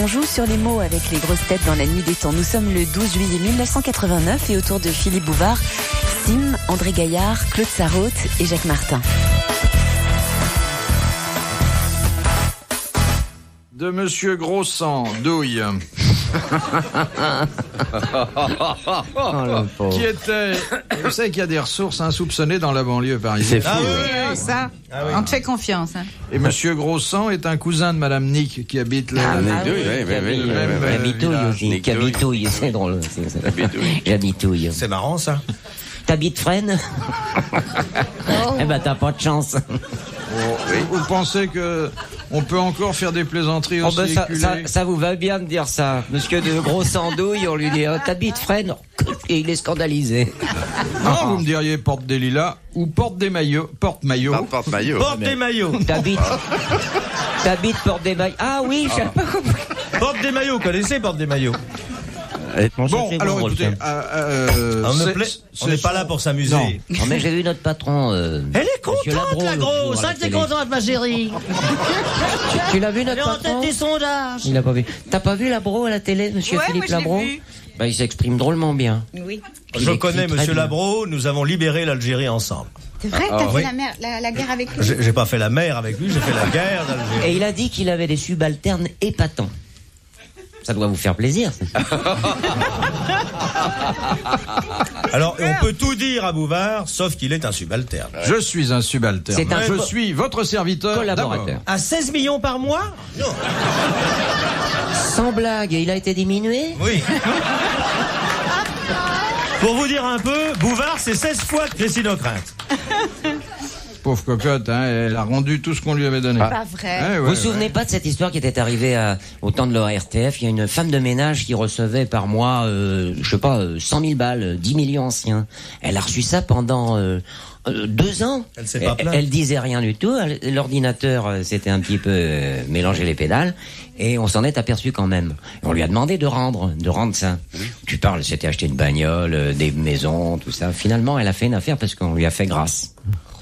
On joue sur les mots avec les grosses têtes dans la nuit des temps. Nous sommes le 12 juillet 1989 et autour de Philippe Bouvard, Sim, André Gaillard, Claude Sarraute et Jacques Martin. De Monsieur Gros-Sang, douille. Qui était... Vous savez qu'il y a des ressources insoupçonnées dans la banlieue parisienne. C'est fou. Ça, on te fait confiance. Hein. Et Monsieur Gros-Sang est un cousin de Madame Nick qui habite là. J'habitouille aussi. J'habitouille, c'est drôle. J'habitouille. C'est marrant ça. T'habites Fresnes? Eh ben t'as pas de chance. Vous pensez que on peut encore faire des plaisanteries aussi ça vous va bien de dire ça. Monsieur de Gros Sandouille, on lui dit t'habites Fresnes? Et il est scandalisé. Non, vous me diriez porte des lilas ou porte des maillots. Porte-maillot. Ah, porte-maillot. Porte des maillots. T'habites porte des maillots. Ah oui, je sais pas compris. Porte des maillots, connaissez porte des maillots. Bon, alors écoutez, on n'est pas là pour s'amuser. Non, mais j'ai vu notre patron. Elle est contente, la grosse. Ça, t'es contente, ma chérie. Tu l'as vu, notre patron? patron? Elle est en tête des sondages. Il l'a pas vu. T'as pas vu Labro à la télé, monsieur Philippe Labro? Bah, il s'exprime drôlement bien. Oui. Je connais monsieur Labro, nous avons libéré l'Algérie ensemble. C'est vrai, t'as fait la guerre avec lui? J'ai pas fait la mer avec lui, j'ai fait la guerre d'Algérie. Et il a dit qu'il avait des subalternes épatants. Ça doit vous faire plaisir. Alors, on peut tout dire à Bouvard, sauf qu'il est un subalterne. Je suis un subalterne. Je suis votre serviteur. Collaborateur. À 16 millions par mois? Non. Sans blague, il a été diminué? Oui. Pour vous dire un peu, Bouvard, c'est 16 fois Christine Ockrent. Pauvre cocotte, hein, elle a rendu tout ce qu'on lui avait donné. Pas vrai. Vous vous souvenez pas de cette histoire qui était arrivée au temps de l'ORTF? Il y a une femme de ménage qui recevait par mois, 100 000 balles, 10 millions anciens. Elle a reçu ça pendant 2 ans. Elle s'est pas plainte. Elle disait rien du tout. L'ordinateur s'était un petit peu mélangé les pédales. Et on s'en est aperçu quand même. On lui a demandé de rendre ça. Tu parles, c'était acheter une bagnole, des maisons, tout ça. Finalement, elle a fait une affaire parce qu'on lui a fait grâce.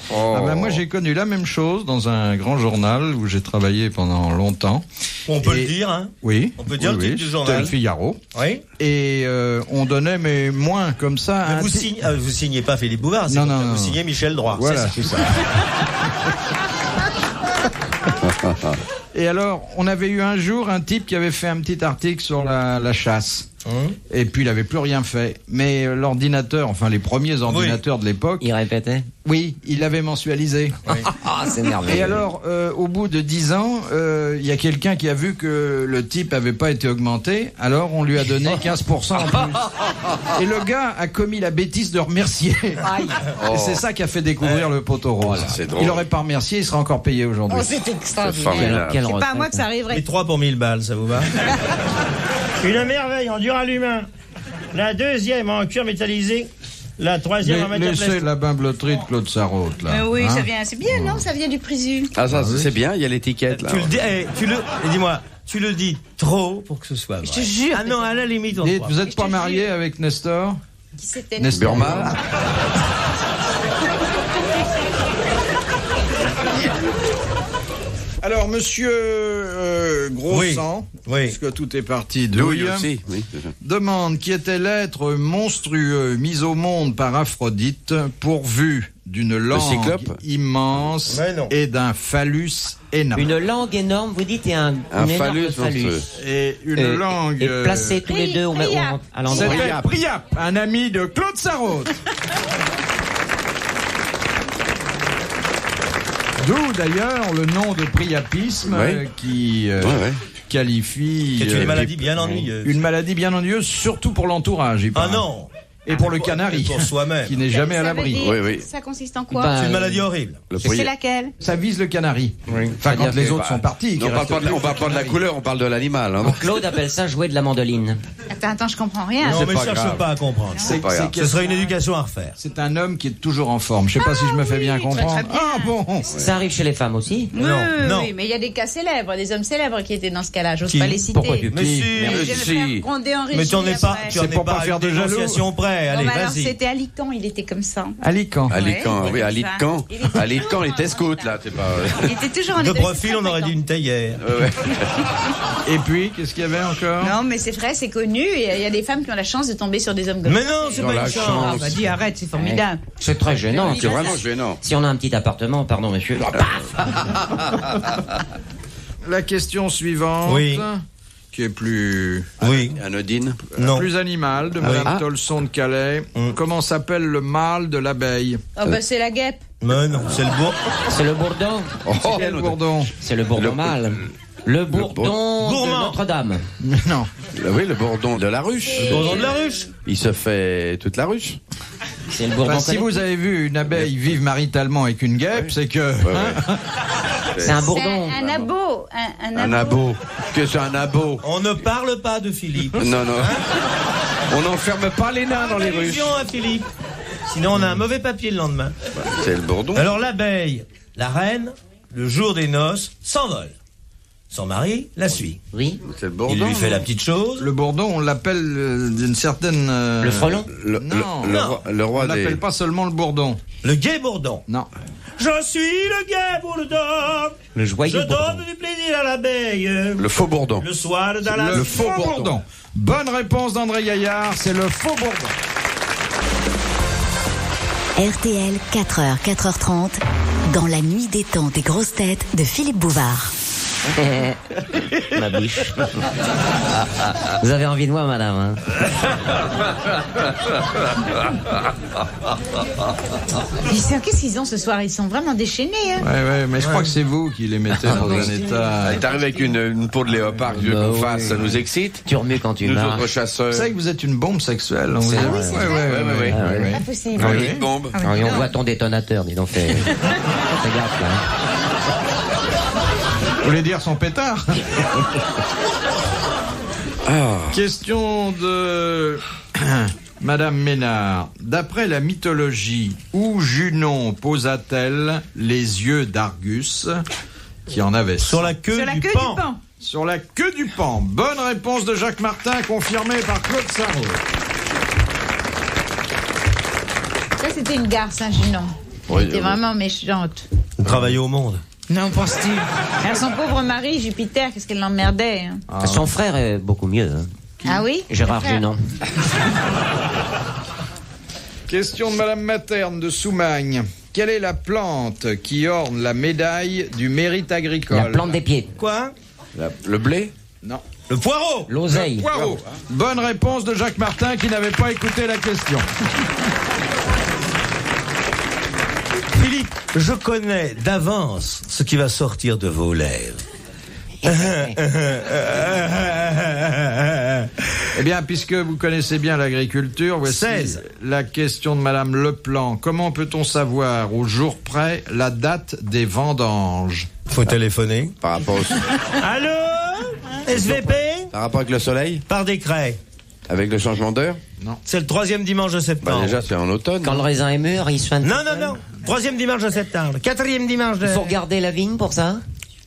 Ah ben moi j'ai connu la même chose dans un grand journal où j'ai travaillé pendant longtemps. On peut le dire, hein? Oui. On peut dire le titre du journal. C'était le Figaro. Oui. Et on donnait mais moins comme ça. Mais vous signez pas Philippe Bouvard, c'est non. Vous signez Michel Droit. Voilà, c'est ça. Et alors, on avait eu un jour un type qui avait fait un petit article sur la chasse. Et puis il avait plus rien fait. Mais l'ordinateur, enfin les premiers ordinateurs de l'époque... Il répétait? Oui, il l'avait mensualisé. Oui. C'est merveilleux. Et alors, au bout de 10 ans, il y a quelqu'un qui a vu que le type avait pas été augmenté, alors on lui a donné 15% en plus. Et le gars a commis la bêtise de remercier. Et c'est ça qui a fait découvrir le poteau rose. Il aurait pas remercié, il serait encore payé aujourd'hui. Oh, c'est extraordinaire. C'est pas à moi que ça arriverait. Et 3 pour 1000 balles, ça vous va? Une merveille en Duralumin. La deuxième en cuir métallisé. La troisième en matière plastique. Laissez la bimbloterie de Claude Sarraute, là. Oui, ça vient, c'est bien, non? Ça vient du Présu. Ah, ça, c'est bien, il y a l'étiquette, là. Dis-moi, tu le dis trop pour que ce soit vrai. Je te jure. Ah non, à la limite, on Et croit. vous êtes pas marié avec Nestor? Qui c'était? Nestor Burma. Alors, monsieur Gros-Sang, puisque tout est parti de Douille aussi, oui. demande qui était l'être monstrueux mis au monde par Aphrodite, pourvu d'une langue immense et d'un phallus énorme. Une langue énorme, vous dites, et un phallus. Et une langue... Et placés tous les deux à l'endroit. C'était Priap, un ami de Claude Sarraute. D'où d'ailleurs le nom de priapisme qui qualifie... C'est une maladie bien ennuyeuse. Une maladie bien ennuyeuse, surtout pour l'entourage. Ah non. Et pour le canari, pour soi-même, qui n'est jamais à l'abri. Ça consiste en quoi? C'est une maladie horrible. C'est laquelle? Ça vise le canari. Enfin, quand les autres sont partis. On parle pas de la couleur, on parle de l'animal. Hein. Claude appelle ça jouer de la mandoline. Attends, je comprends rien. Non, mais je cherche pas à comprendre. Ce serait une éducation à refaire. C'est un homme qui est toujours en forme. Je sais pas si je me fais bien comprendre. Très bien. Ah bon. Ça arrive chez les femmes aussi? Oui, mais il y a des cas célèbres, des hommes célèbres qui étaient dans ce cas-là. J'ose pas les citer. Pourquoi Mais si. Mais tu n'en es pas à une dénonciation près. prêt. Allez, Bon, bah alors, vas-y. c'était Alican, il était comme ça. Alicant. Alican, Ouais, oui, il était Alican. ça. Il était Alican, il était toujours scout, là, c'est pas... Il était toujours en De état profil, on aurait dit une théière. Et puis, qu'est-ce qu'il y avait encore? Non, mais c'est vrai, c'est connu. Et il y a des femmes qui ont la chance de tomber sur des hommes comme Mais ça. non, c'est Dans pas la une chance. chance. Ah, bah dis, arrête, c'est formidable. C'est très gênant. C'est vraiment gênant. Si on a un petit appartement, pardon monsieur. La question suivante, Oui. qui est plus Oui. Anodine. Non. plus animale, de Madame Ah. Tolson de Calais. Comment s'appelle le mâle de l'abeille? Oh, bah c'est la guêpe. Mais non, c'est le bourg. C'est le bourdon. Quel bourdon? C'est le bourdon mâle. Le bourdon de Gourmand. Notre-Dame. Non. Oui, le bourdon de la ruche. Le bourdon de la ruche. Il se fait toute la ruche. C'est le bourdon Enfin, si collectif. vous avez vu une abeille vivre maritalement avec une guêpe, c'est que... Ouais, ouais. C'est un C'est bourdon. un abo. Un abo. Qu'est-ce que c'est un abo? On ne parle pas de Philippe. Non, non. On n'enferme pas les nains dans les ruches. Allusion à Philippe. Sinon, on a un mauvais papier le lendemain. C'est le bourdon. Alors, l'abeille, la reine, le jour des noces, s'envole. Son mari la suit. Oui. C'est le Il bourdon. lui fait la petite chose. Le bourdon, on l'appelle d'une certaine... Le frelon. Non. Le roi On des... l'appelle pas seulement le bourdon. Le gai bourdon. Non. Je suis le gai bourdon. Le Je joyeux bourdon. donne du plaisir à l'abeille. Le faux bourdon. Le soir dans la... Le faux faux bourdon. bourdon. Bonne réponse d'André Gaillard, c'est le faux bourdon. RTL, 4h, 4h30, dans la nuit des temps des grosses têtes de Philippe Bouvard. Ma biche. Vous avez envie de moi, madame, hein? Qu'est-ce qu'ils ont ce soir? Ils sont vraiment déchaînés. Hein. Ouais, mais je crois que c'est vous qui les mettez dans un état... Il t'arrive avec une peau de léopard que tu veux Bah qu'on oui. fasse, ça nous excite. Tu remues quand tu Nous marches. autres chasseurs. Vous savez que vous êtes une bombe sexuelle. On vous C'est a- vrai. Ouais. ouais. Pas possible. Une Oui. petite bombe. Ah oui, on voit ton détonateur, dis donc, fais gaffe, là. Vous voulez dire son pétard? Question de Madame Ménard. D'après la mythologie, où Junon posa-t-elle les yeux d'Argus, qui en avait Sur la queue Sur la du queue pan. du pan. Sur la queue du pan. Bonne réponse de Jacques Martin, confirmée par Claude Sarraud. Ça, c'était une garce, hein, Junon. Oui, Elle était oui. vraiment méchante. Travailler au monde. Non, pense-tu? Alors, son pauvre mari, Jupiter, qu'est-ce qu'elle l'emmerdait. Hein. Son frère est beaucoup mieux, hein. Ah oui? Gérard Frère. Junon. Question de Madame Materne de Soumagne. Quelle est la plante qui orne la médaille du mérite agricole? La plante des pieds. Quoi? Le blé. Non. Le poireau. L'oseille. Poireau. Bonne réponse de Jacques Martin qui n'avait pas écouté la question. Philippe, je connais d'avance ce qui va sortir de vos lèvres. Eh bien, puisque vous connaissez bien l'agriculture, voici 16. la question de Madame Leplan. Comment peut-on savoir au jour près la date des vendanges? Faut téléphoner. Par rapport, Allô? SVP? par rapport avec le soleil. Par décret. Avec le changement d'heure. C'est le 3e dimanche de Bah, septembre. déjà, c'est en automne. Quand le raisin est mûr, il se fait... Non. 3e dimanche de septembre. 4e dimanche de... Il faut regarder la vigne pour ça?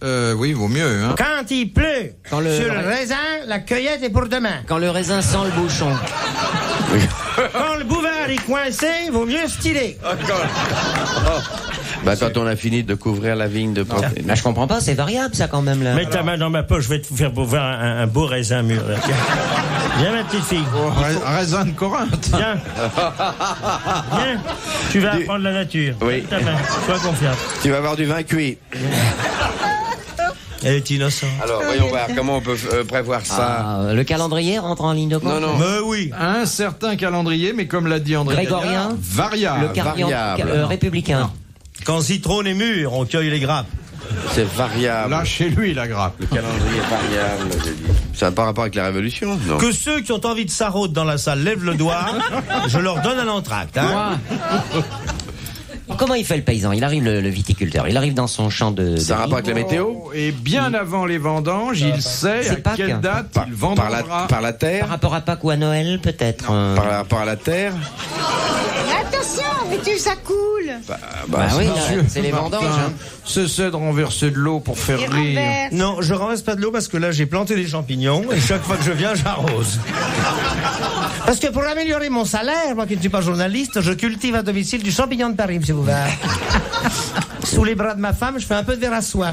Oui, vaut mieux, hein. Quand il pleut Quand le- sur le raisin, la cueillette est pour demain. Quand le raisin sent le bouchon. Quand le bouvard est coincé, vaut mieux styler. Bah, quand on a fini de couvrir la vigne de porc. Là, je comprends pas, c'est variable, ça, quand même, là. Mets ta main dans ma poche, je vais te faire voir un beau raisin mûr. là. Tiens. Viens, ma petite fille. Raisin de Corinthe. Viens. Viens. Tu vas apprendre la nature. Oui. Ta main. Sois confiante. Tu vas avoir du vin cuit. Elle est innocente. Alors, voyons voir comment on peut prévoir ça. Ah, le calendrier rentre en ligne de compte? Non. Mais oui. Un certain calendrier, mais comme l'a dit André Grégorien. Gaillard, variable. Le cardian variable. républicain. Quand citron est mûr, on cueille les grappes. C'est variable. Là, chez lui, la grappe. Le calendrier variable, j'ai dit. Ça n'a pas rapport avec la Révolution, non? Que ceux qui ont envie de saraude dans la salle lèvent le doigt, je leur donne un entracte. Hein. Comment il fait le paysan? Il arrive, le viticulteur, il arrive dans son champ de Ça a rapport vigne. avec la météo? Et bien avant les vendanges, il sait C'est à Pâques. quelle date il Par vendra. la Par terre? rapport à Pâques ou à Noël, peut-être. Par rapport à la terre? Attention, mais tu, ça coule. Bah oui, là, Monsieur c'est les Martin, vendanges. Hein. Cessez de renverser de l'eau pour faire Et rire. renverse. Non, je renverse pas de l'eau parce que là j'ai planté des champignons et chaque fois que je viens j'arrose. Parce que pour améliorer mon salaire, moi qui ne suis pas journaliste, je cultive à domicile du champignon de Paris, monsieur Bouvard. Sous les bras de ma femme, je fais un peu de verre à soie.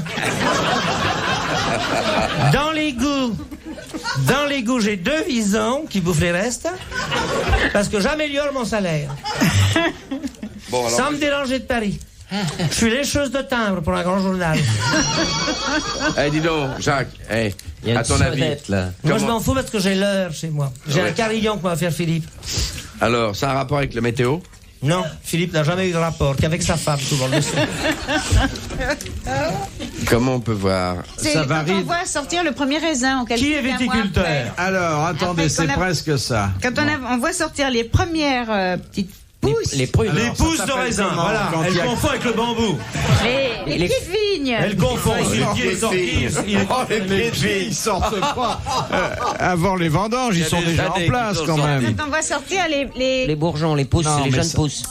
Dans l'égout, j'ai 2 visons qui bouffent les restes, parce que j'améliore mon salaire. Bon, alors, Sans me déranger de Paris. Je suis lécheuse de timbre pour un grand journal. dis donc, Jacques, Il y a à une ton avis, sonnette, là. Moi, je comment- m'en fous parce que j'ai l'heure chez moi. J'ai Ouais. un carillon que m'a faire Philippe. alors, ça a un rapport avec la météo? Non, Philippe n'a jamais eu de rapport, qu'avec sa femme, tout le monde le sait. Comment on peut voir? C'est Ça quand varie. on voit sortir le premier raisin. On calcule Qui est un mois viticulteur? après. Alors, attendez, Après c'est qu'on a- presque ça. Quand on voit sortir les premières petites pousses, Les prunes. Alors, Les ça pousses de s'appelle raisin, comment, voilà. quand Elle il y a- confond avec le bambou. les les- petites vignes. Elle confond. Celui qui est sorti, il est Les filles, ils sortent pas avant les vendanges, ils sont des déjà en années place qu'ils quand sont même. Quand on voit sortir Les bourgeons, les pousses, Non, les mais jeunes ça- pousses.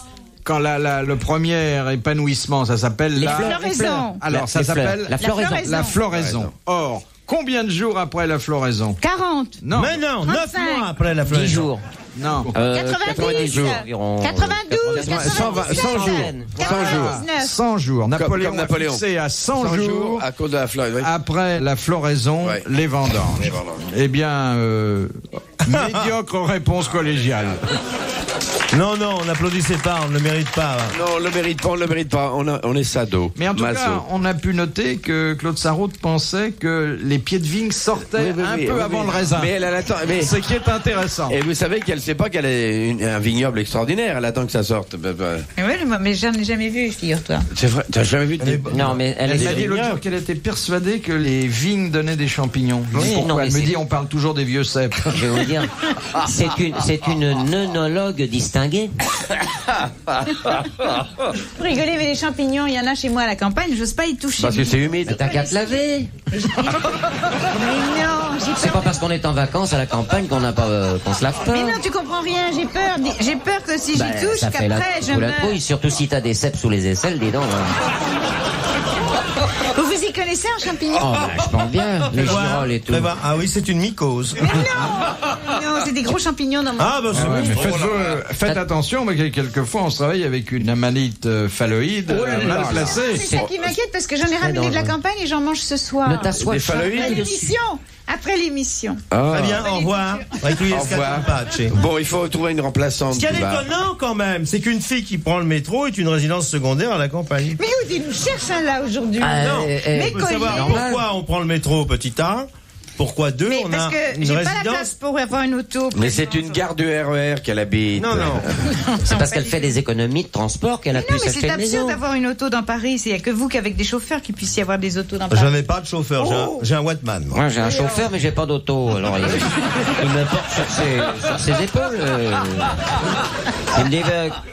Quand le premier épanouissement, ça s'appelle Les la... fleurs. floraison. Alors, ça Les fleurs. s'appelle La floraison. la floraison. Or, combien de jours après la floraison? 40. Non, Mais non, 9 35. mois après la 10 floraison. jours. non. 90 jours. Environ, 92, 100 jours. 100 jours. 99. 100 jours. Napoléon, comme Napoléon. a fixé à 100 jours à cause de la Floride. Oui. après la floraison, Ouais. les vendanges. Les vendanges. Eh bien, médiocre réponse collégiale. Non, non, on n'applaudissait pas, on ne le mérite pas. Non, on le mérite pas. On est sado. Mais en tout Maso. cas, on a pu noter que Claude Sarraute pensait que les pieds de vigne sortaient un peu avant le raisin. Mais elle attend. Mais... Ce qui est intéressant. Et vous savez qu'elle sait pas qu'elle est un vignoble extraordinaire. Elle attend que ça sorte. Oui, mais j'en ai jamais vu, figure-toi. C'est vrai. T'as jamais vu de... Non, mais elle Elle est m'a dit l'autre jour qu'elle était persuadée que les vignes donnaient des champignons. Je dis Oui, pourquoi non, mais elle me c'est- dit on parle toujours des vieux cèpes. Je vais vous dire, c'est une œnologue distinguée. Vous rigolez, mais les champignons, il y en a chez moi à la campagne, j'ose pas y toucher. Parce que c'est humide. T'as qu'à te laver. Mais non, j'ai C'est peur. pas parce qu'on est en vacances à la campagne qu'on n'a pas, qu'on se lave pas. Mais non, tu comprends rien, j'ai peur. J'ai peur que si Ben, j'y touche, ça fait la, qu'après je faut la meurs. trouille, surtout si t'as des cèpes sous les aisselles, dis donc. Vous vous y connaissez en champignons? Oh, bah, je pense bien, les girolles et tout. Ah oui, c'est une mycose. Non, c'est des gros champignons dans mon... Ah, bah c'est Ouais, bon. mais faites attention, mais quelquefois on se travaille avec une amanite phalloïde mal placée. C'est ça qui m'inquiète parce que j'en ai ramené de la dangereux. campagne et j'en mange ce soir. Ne t'assois Des pas phalloïdes Après dessus. l'émission. Après l'émission. Très bien, au revoir. Au revoir. Bon, il faut trouver une remplaçante. Ce qui est Bah, étonnant quand même, c'est qu'une fille qui prend le métro est une résidence secondaire à la campagne. Mais où il nous cherche un là aujourd'hui? Non, Mais on peut savoir collier. pourquoi on prend le métro au petit A, pourquoi deux, Mais on parce a que une j'ai pas la résidence. place pour avoir une auto. Mais c'est une gare du RER qu'elle habite. Non, non. C'est parce qu'elle fait des économies de transport qu'elle a Non, pu mais s'acheter c'est une absurde maison. d'avoir une auto dans Paris. Il n'y a que vous qu'avec des chauffeurs qui puissiez avoir des autos dans Paris. Je n'ai pas de chauffeur, j'ai un Wattman. moi. Moi, j'ai un chauffeur, mais j'ai pas d'auto. Alors, il me porte sur ses épaules. Il me dit,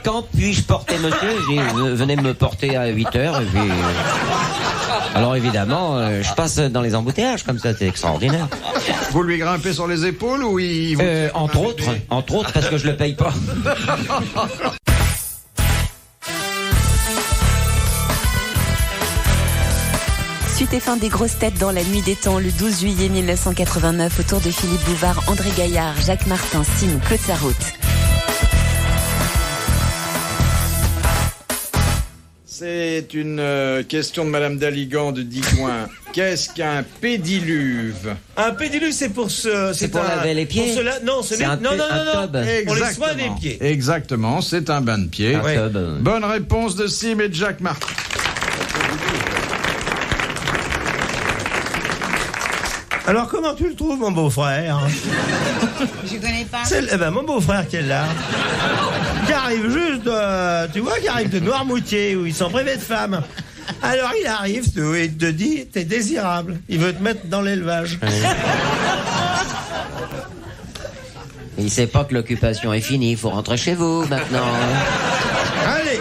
quand puis-je porter monsieur? Je dis, venez me porter à 8 heures. Et puis, alors, évidemment, je passe dans les embouteillages comme ça, c'est extraordinaire. Vous lui grimpez sur les épaules ou il vous... Entre autres, parce que je le paye pas. Suite et fin des grosses têtes dans la nuit des temps le 12 juillet 1989 autour de Philippe Bouvard, André Gaillard, Jacques Martin, Sim, Claude Sarraute. C'est une question de Madame Daligan de Digoin. Qu'est-ce qu'un pédiluve? Un pédiluve, c'est pour C'est pour laver les pieds. Pour cela, non, ce C'est n'est un non, non, non, tub. non. Pour les soins Exactement. des pieds. Exactement, c'est un bain de pied. Un Ouais. tub. Bonne réponse de Sim et de Jacques Martin. Alors, comment tu le trouves, mon beau-frère? Je connais pas. Eh ben, mon beau-frère qui est là, qui arrive juste, tu vois, qui arrive de Noirmoutier, où ils sont privés de femmes. Alors, il arrive, et il te dit, t'es désirable. Il veut te mettre dans l'élevage. Il sait pas que l'occupation est finie, il faut rentrer chez vous maintenant. Allez,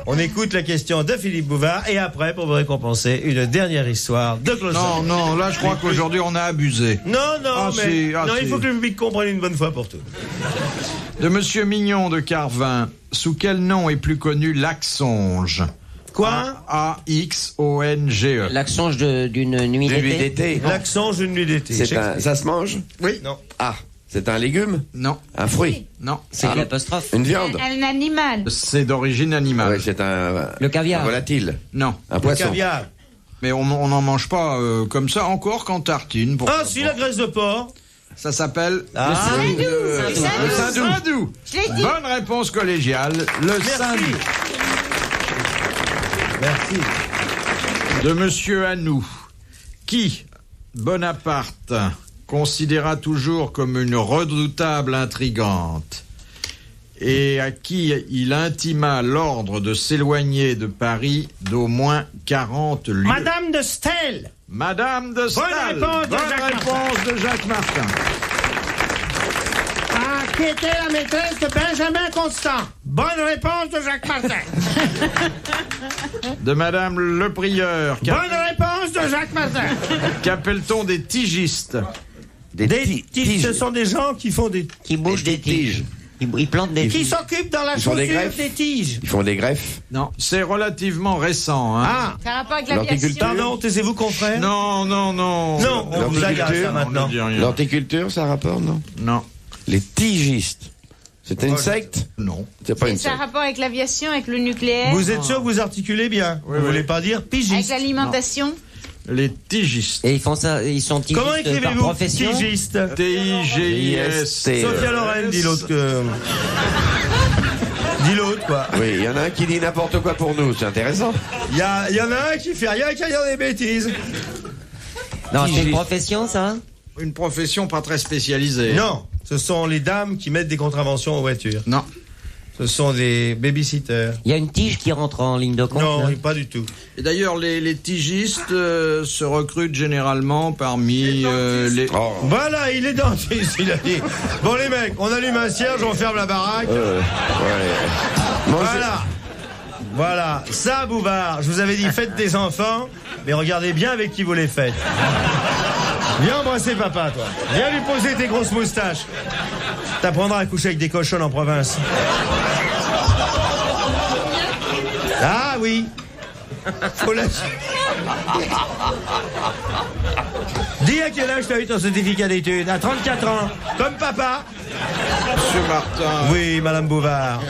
on écoute la question de Philippe Bouvard, et après, pour vous récompenser, une dernière histoire de Claude Non, Sarraute. non, là je crois qu'aujourd'hui on a abusé. Non, Ah, mais si, ah, non, il si. faut que le public comprenne une bonne fois pour toutes. De Monsieur Mignon de Carvin, sous quel nom est plus connu l'Axonge? Quoi? A-X-O-N-G-E. L'accent d'une nuit Une nuit d'été. d'été. L'accent d'une nuit d'été. Ça se mange? Oui. Non. Ah, C'est un légume? Non. Un fruit? Non. C'est l'apostrophe. Une viande? Un animal. C'est d'origine animale. Ouais, c'est un... Le caviar. Un volatile? Non. Un poisson? Caviar. Mais on n'en mange pas comme ça, encore qu'en tartine. Ah, si, la graisse de porc. Ça s'appelle Ah. le saindoux. Je l'ai dit. Bonne réponse collégiale, le saindoux. Merci. De Monsieur Hanou, qui Bonaparte considéra toujours comme une redoutable intrigante et à qui il intima l'ordre de s'éloigner de Paris d'au moins 40 lieues. Madame de Stel. Madame de Staël. Bonne réponse de Jacques Martin. Ah, qui était la maîtresse de Benjamin Constant. Bonne réponse de Jacques Martin. De Madame Le Prieur. Bonne réponse de Jacques Martin. Qu'appelle-t-on des tigistes? Des tiges, ce sont des gens qui font des... Qui bouge des tiges. Ils plantent des Qui tiges. s'occupent dans la Ils font des chaussure greffes. des tiges. Ils font des greffes? Non, c'est relativement récent. Hein. Ah, Ça a rapport avec l'aviation. L'horticulture? pardon, taisez-vous confrère? Non. Non, on vous agace ça On maintenant. ne dit rien. L'horticulture, ça a rapport, non? Non. Les tigistes. C'est une secte? Non. C'est pas une Ça a secte. rapport avec l'aviation, avec le nucléaire, Vous êtes sûr que vous articulez bien? Oui, Vous oui. voulez pas dire avec pigiste? l'alimentation. Les tigistes. Et ils font ça, ils sont tigistes Comment par écrivez-vous profession. pigiste? T-I-G-I-S. Sophia Loren dit l'autre que... Dis l'autre, quoi. Oui, il y en a un qui dit n'importe quoi pour nous, c'est intéressant. Il y en a un qui fait rien qu'à dire des bêtises. Non, c'est une profession, ça? Une profession pas très spécialisée. Non, ce sont les dames qui mettent des contraventions aux voitures. Non. Ce sont des babysitters. Il y a une tige qui rentre en ligne de compte. Non, là. pas du tout. Et d'ailleurs, les tigistes se recrutent généralement parmi les... Oh. Voilà, il est dentiste, il a dit. Bon, les mecs, on allume un cierge, on ferme la baraque. Ouais. Mangez- Voilà, ça, Bouvard, je vous avais dit, faites des enfants, mais regardez bien avec qui vous les faites. Viens embrasser papa, toi. Viens lui poser tes grosses moustaches. T'apprendras à coucher avec des cochons en province. Ah oui. Faut lâcher. Dis à quel âge t'as eu ton certificat d'études? À 34 ans. Comme papa. Monsieur Martin. Oui, Madame Bouvard.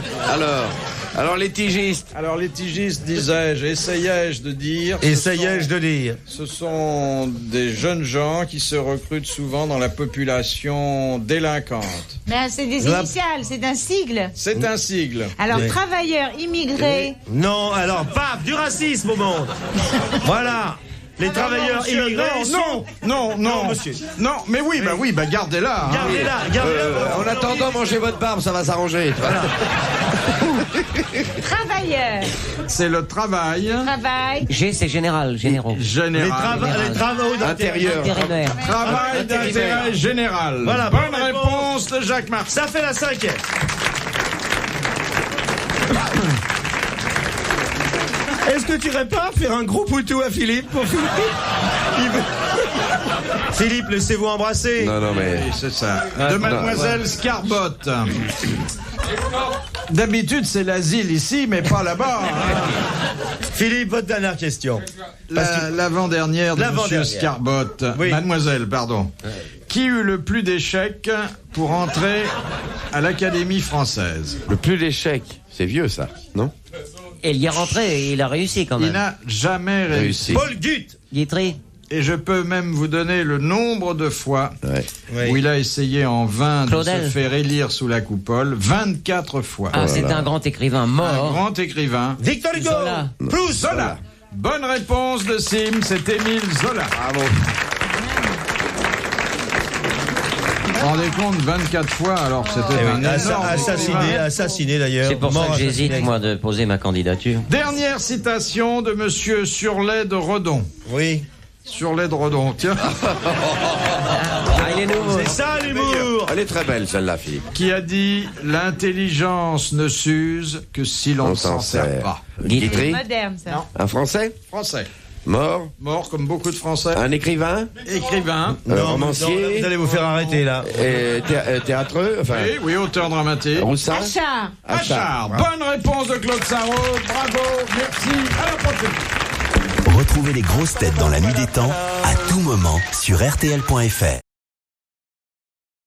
Alors les tigistes. Alors, les tigistes, disais-je, essayais-je de dire... Essayais-je de dire. Ce sont des jeunes gens qui se recrutent souvent dans la population délinquante. Mais c'est des La- initiales, c'est un sigle. C'est un sigle. Alors, Oui. travailleurs, immigrés. Non, alors, paf, du racisme au monde. Voilà. Les travailleurs Monsieur, immigrés sont... non, monsieur. Non, mais oui, gardez-la. hein. Gardez-la. En attendant, mangez votre barbe, ça va s'arranger. Travailleurs, C'est le travail travail. G, c'est général, généraux. général. Les travaux Intérieur. Intérimaire. Travail d'intérêt général. Voilà, bonne bonne réponse de Jacques Martin. Ça fait la 5e. Est-ce que tu irais pas faire un gros poutou à Philippe pour Philippe? Philippe, laissez-vous embrasser. Non, mais... Oui, c'est ça. De Mademoiselle Scarbotte. D'habitude, c'est l'asile ici, mais pas là-bas. hein. Philippe, votre dernière question. L'avant-dernière de Monsieur L'avant-dernière. Scarbotte. Oui. Mademoiselle, pardon. Qui eut le plus d'échecs pour entrer à l'Académie française? Le plus d'échecs, c'est vieux ça, non? Et il y est rentré et il a réussi quand Il même. n'a jamais réussi. Paul Gutt. Guitry. Et je peux même vous donner le nombre de fois Ouais. où il a essayé en vain Claudel. de se faire élire sous la coupole. 24 fois. Ah, c'est un grand écrivain Un mort. grand écrivain. Victor Hugo. Zola. Proust. Zola. Bonne réponse de Sim, c'est Émile Zola. Bravo. Vous vous rendez compte, 24 fois, alors que c'était Eh un oui, énorme écrivain. assassiné d'ailleurs. C'est pour ça Mort que j'hésite, assassiné. moi, de poser ma candidature. Dernière citation de Monsieur Surlet de Redon. Oui. Surlet de Redon, tiens. Ah, il est nouveau. C'est ça l'humour. Elle est très belle celle-là, Philippe. Qui a dit « L'intelligence ne s'use que si l'on ne s'en sert pas Guitry. Moderne, ça. Non. Un Français ». Français. Mort. Mort comme beaucoup de Français. Un écrivain. Écrivain. Romancier. Vous allez vous faire arrêter là. Théâtreux. Enfin, Oui, auteur dramatique. Roussin. Achard. Achard. Bonne réponse de Claude Sarraud. Bravo. Merci. À la prochaine. Retrouvez les grosses têtes dans la nuit des temps à tout moment sur RTL.fr.